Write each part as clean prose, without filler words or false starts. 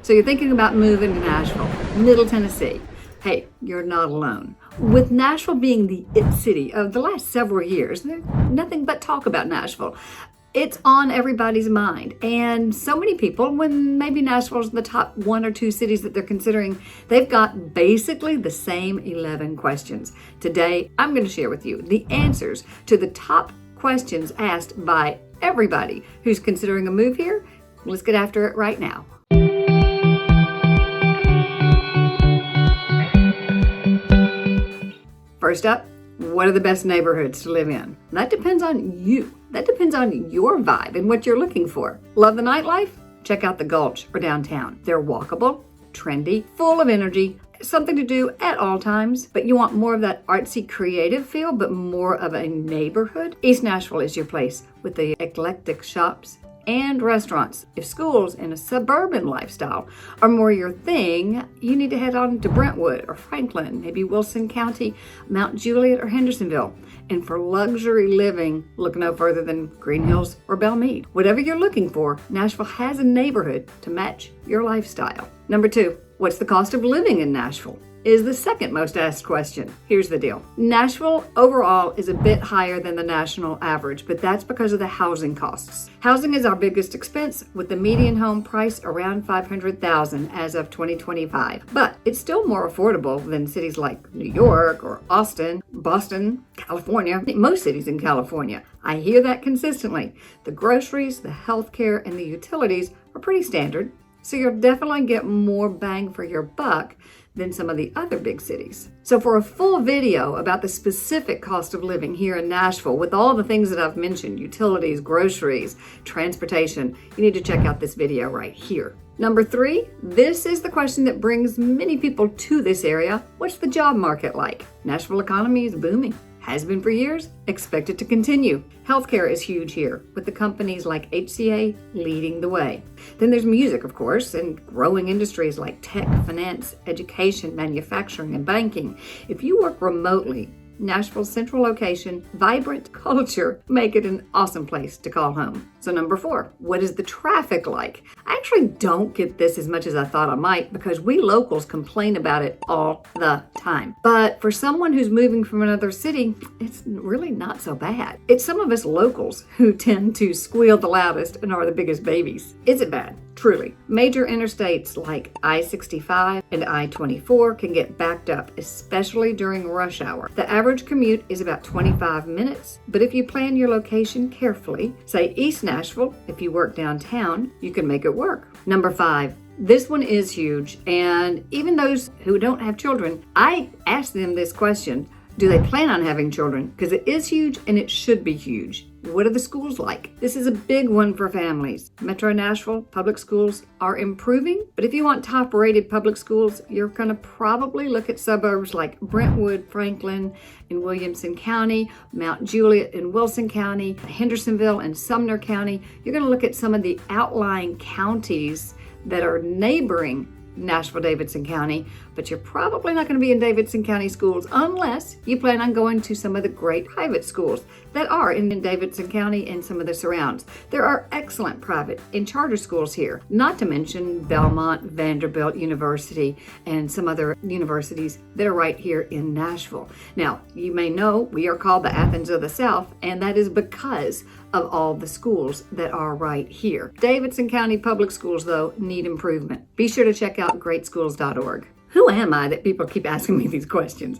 So you're thinking about moving to Nashville, Middle Tennessee. Hey, you're not alone. With Nashville being the it city of the last several years, there's nothing but talk about Nashville. It's on everybody's mind. And so many people, when maybe Nashville's the top 1 or 2 cities that they're considering, they've got basically the same 11 questions. Today, I'm going to share with you the answers to the top questions asked by everybody who's considering a move here. Let's get after it right now. First up, what are the best neighborhoods to live in? That depends on you. That depends on your vibe and what you're looking for. Love the nightlife? Check out the Gulch or downtown. They're walkable, trendy, full of energy, something to do at all times, but you want more of that artsy creative feel, but more of a neighborhood? East Nashville is your place with the eclectic shops and restaurants. If schools and a suburban lifestyle are more your thing, you need to head on to Brentwood or Franklin, maybe Wilson County, Mount Juliet or Hendersonville. And for luxury living, look no further than Green Hills or Belmead. Whatever you're looking for, Nashville has a neighborhood to match your lifestyle. Number 2, what's the cost of living in Nashville? Is the second most asked question. Here's the deal. Nashville overall is a bit higher than the national average, but that's because of the housing costs. Housing is our biggest expense, with the median home price around $500,000 as of 2025. But it's still more affordable than cities like New York or Austin, Boston, California, most cities in California. I hear that consistently. The groceries, the healthcare, and the utilities are pretty standard, so you'll definitely get more bang for your buck than some of the other big cities. So for a full video about the specific cost of living here in Nashville, with all the things that I've mentioned, utilities, groceries, transportation, you need to check out this video right here. Number 3, this is the question that brings many people to this area. What's the job market like? Nashville economy is booming. Has been for years, expected to continue. Healthcare is huge here, with the companies like HCA leading the way. Then there's music, of course, and growing industries like tech, finance, education, manufacturing, and banking. If you work remotely, Nashville's central location, vibrant culture make it an awesome place to call home. So number 4, what is the traffic like? I actually don't get this as much as I thought I might, because we locals complain about it all the time. But for someone who's moving from another city, it's really not so bad. It's some of us locals who tend to squeal the loudest and are the biggest babies. Is it bad? Truly. Major interstates like I-65 and I-24 can get backed up, especially during rush hour. The average commute is about 25 minutes, but if you plan your location carefully, say East Nashville, if you work downtown, you can make it work. Number 5. This one is huge, and even those who don't have children, I ask them this question. Do they plan on having children? Because it is huge and it should be huge. What are the schools like? This is a big one for families. Metro Nashville public schools are improving, but if you want top-rated public schools, you're going to probably look at suburbs like Brentwood, Franklin, in Williamson County, Mount Juliet in Wilson County, Hendersonville and Sumner County. You're going to look at some of the outlying counties that are neighboring Nashville-Davidson County, but you're probably not going to be in Davidson County schools unless you plan on going to some of the great private schools that are in Davidson County and some of the surrounds. There are excellent private and charter schools here, not to mention Belmont, Vanderbilt University, and some other universities that are right here in Nashville. Now, you may know we are called the Athens of the South, and that is because of all the schools that are right here. Davidson County public schools, though, need improvement. Be sure to check out greatschools.org. Who am I that people keep asking me these questions?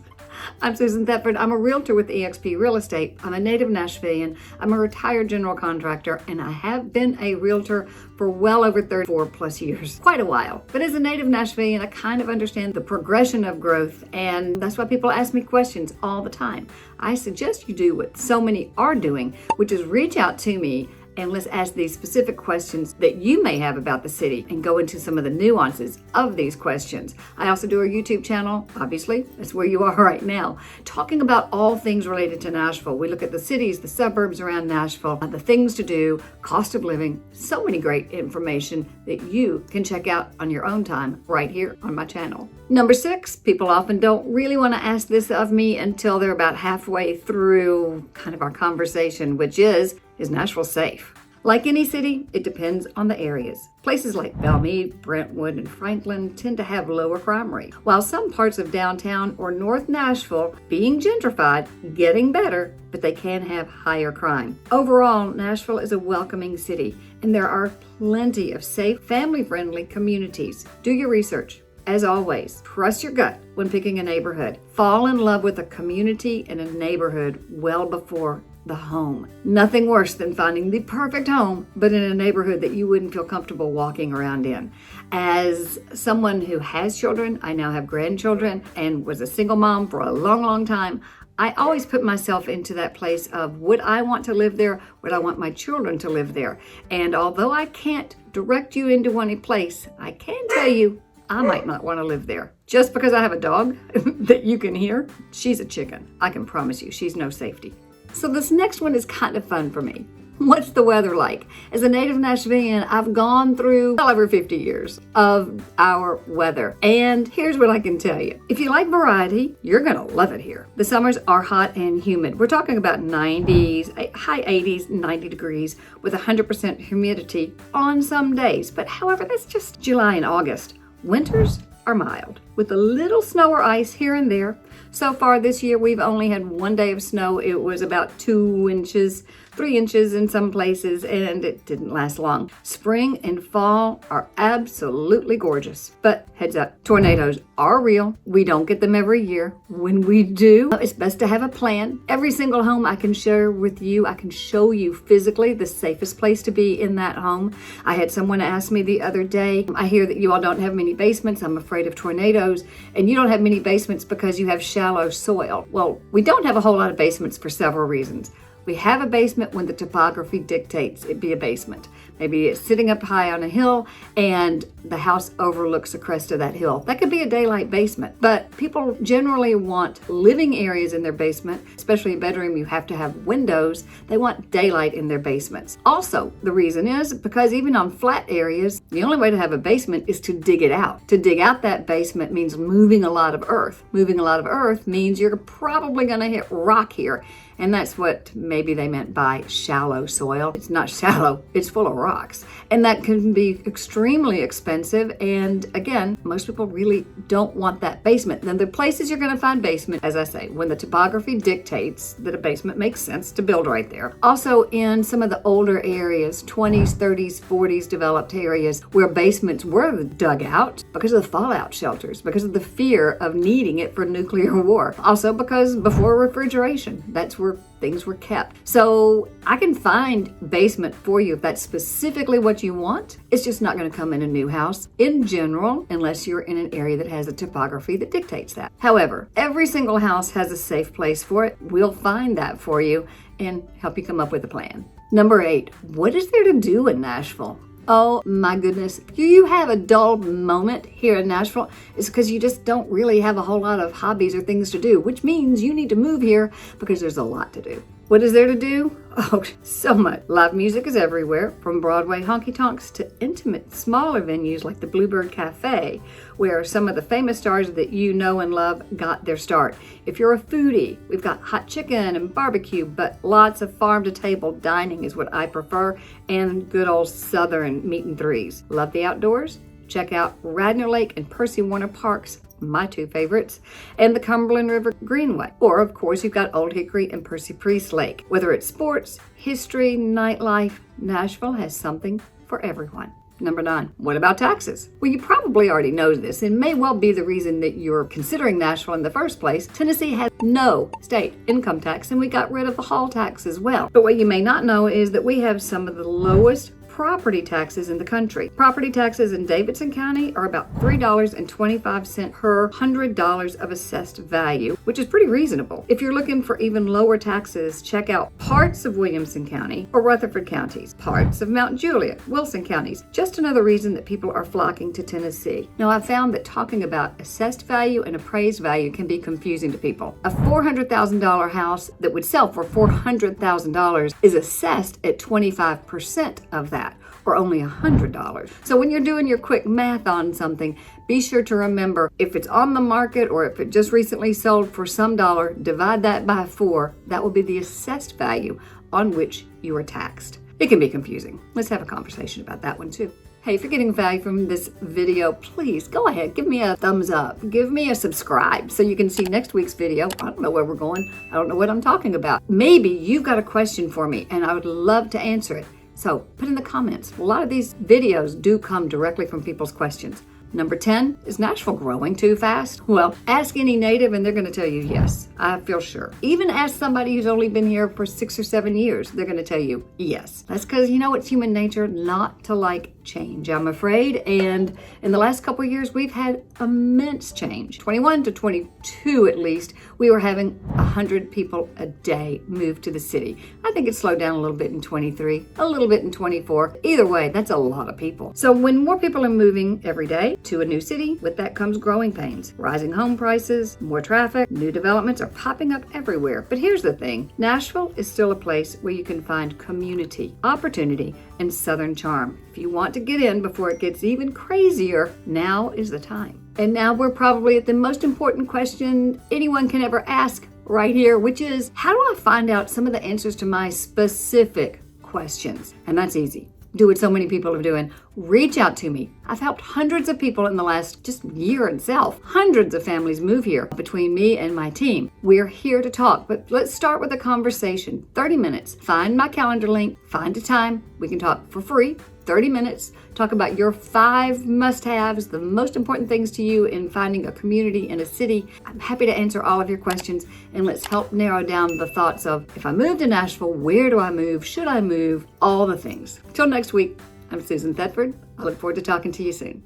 I'm Susan Thetford. I'm a realtor with eXp Real Estate. I'm a native Nashvillian. I'm a retired general contractor, and I have been a realtor for well over 34 plus years. Quite a while. But as a native Nashvillian, I kind of understand the progression of growth, and that's why people ask me questions all the time. I suggest you do what so many are doing, which is reach out to me and let's ask these specific questions that you may have about the city and go into some of the nuances of these questions. I also do a YouTube channel, obviously, that's where you are right now, talking about all things related to Nashville. We look at the cities, the suburbs around Nashville, the things to do, cost of living, so many great information that you can check out on your own time right here on my channel. Number 6, people often don't really want to ask this of me until they're about halfway through kind of our conversation, which is Nashville safe? Like any city, it depends on the areas. Places like Belmead, Brentwood, and Franklin tend to have lower crime rates, while some parts of downtown or North Nashville, being gentrified, getting better, but they can have higher crime. Overall, Nashville is a welcoming city, and there are plenty of safe, family-friendly communities. Do your research. As always, trust your gut when picking a neighborhood. Fall in love with a community and a neighborhood well before the home. Nothing worse than finding the perfect home, but in a neighborhood that you wouldn't feel comfortable walking around in. As someone who has children, I now have grandchildren, and was a single mom for a long, long time, I always put myself into that place of, would I want to live there? Would I want my children to live there? And although I can't direct you into any place, I can tell you, I might not want to live there. Just because I have a dog that you can hear, she's a chicken. I can promise you, she's no safety. So this next one is kind of fun for me. What's the weather like? As a native Nashvillian, I've gone through well over 50 years of our weather. And here's what I can tell you. If you like variety, you're going to love it here. The summers are hot and humid. We're talking about 90s, high 80s, 90 degrees with 100% humidity on some days. But however, that's just July and August. Winters are mild, with a little snow or ice here and there. So far this year, we've only had one day of snow. It was about 2 inches, 3 inches in some places, and it didn't last long. Spring and fall are absolutely gorgeous. But heads up, tornadoes are real. We don't get them every year. When we do, it's best to have a plan. Every single home I can share with you, I can show you physically the safest place to be in that home. I had someone ask me the other day, I hear that you all don't have many basements. I'm afraid of tornadoes. And you don't have many basements because you have shallow soil. Well, we don't have a whole lot of basements for several reasons. We have a basement when the topography dictates it be a basement. Maybe it's sitting up high on a hill and the house overlooks the crest of that hill. That could be a daylight basement, but people generally want living areas in their basement, especially a bedroom. You have to have windows. They want daylight in their basements. Also, the reason is because even on flat areas, the only way to have a basement is to dig it out. To dig out that basement means moving a lot of earth. Moving a lot of earth means you're probably going to hit rock here. And that's what maybe they meant by shallow soil. It's not shallow, it's full of rocks. And that can be extremely expensive. And again, most people really don't want that basement. Then the places you're gonna find basement, as I say, when the topography dictates that a basement makes sense to build right there. Also in some of the older areas, 20s, 30s, 40s developed areas where basements were dug out because of the fallout shelters, because of the fear of needing it for nuclear war. Also because before refrigeration, that's where things were kept. So I can find basement for you if that's specifically what you want. It's just not going to come in a new house in general, unless you're in an area that has a topography that dictates that. However, every single house has a safe place for it. We'll find that for you and help you come up with a plan. Number 8, what is there to do in Nashville? Oh my goodness. Do you have a dull moment here in Nashville? It's because you just don't really have a whole lot of hobbies or things to do, which means you need to move here because there's a lot to do. What is there to do? Oh, so much. Live music is everywhere, from Broadway honky-tonks to intimate, smaller venues like the Bluebird Cafe, where some of the famous stars that you know and love got their start. If you're a foodie, we've got hot chicken and barbecue, but lots of farm-to-table dining is what I prefer, and good old Southern meat and threes. Love the outdoors? Check out Radnor Lake and Percy Warner Parks, my 2 favorites, and the Cumberland River Greenway. Or, of course, you've got Old Hickory and Percy Priest Lake. Whether it's sports, history, nightlife, Nashville has something for everyone. Number 9, what about taxes? Well, you probably already know this and may well be the reason that you're considering Nashville in the first place. Tennessee has no state income tax, and we got rid of the hall tax as well. But what you may not know is that we have some of the lowest property taxes in the country. Property taxes in Davidson County are about $3.25 per $100 of assessed value, which is pretty reasonable. If you're looking for even lower taxes, check out parts of Williamson County or Rutherford counties, parts of Mount Juliet, Wilson counties. Just another reason that people are flocking to Tennessee. Now, I've found that talking about assessed value and appraised value can be confusing to people. A $400,000 house that would sell for $400,000 is assessed at 25% of that, or only $100. So when you're doing your quick math on something, be sure to remember if it's on the market or if it just recently sold for some dollar, divide that by 4. That will be the assessed value on which you are taxed. It can be confusing. Let's have a conversation about that one too. Hey, if you're getting value from this video, please go ahead, give me a thumbs up, give me a subscribe so you can see next week's video. I don't know where we're going. I don't know what I'm talking about. Maybe you've got a question for me and I would love to answer it. So put in the comments. A lot of these videos do come directly from people's questions. Number 10, is Nashville growing too fast? Well, ask any native and they're going to tell you yes, I feel sure. Even ask somebody who's only been here for 6 or 7 years, they're going to tell you yes. That's because it's human nature not to like change, I'm afraid. And in the last couple of years, we've had immense change. 21 to 22 at least, we were having 100 people a day move to the city. I think it slowed down a little bit in 23, a little bit in 24. Either way, that's a lot of people. So when more people are moving every day to a new city, with that comes growing pains. Rising home prices, more traffic, new developments are popping up everywhere. But here's the thing, Nashville is still a place where you can find community, opportunity, and Southern charm. If you want to get in before it gets even crazier, now is the time. And now we're probably at the most important question anyone can ever ask right here, which is, how do I find out some of the answers to my specific questions? And that's easy. Do what so many people are doing. Reach out to me. I've helped hundreds of people in the last just year itself. Hundreds of families move here between me and my team. We're here to talk, but let's start with a conversation. 30 minutes. Find my calendar link. Find a time. We can talk for free. 30 minutes. Talk about your 5 must-haves, the most important things to you in finding a community in a city. I'm happy to answer all of your questions, and let's help narrow down the thoughts of, if I move to Nashville, where do I move? Should I move? All the things. Till next week, I'm Susan Thetford. I look forward to talking to you soon.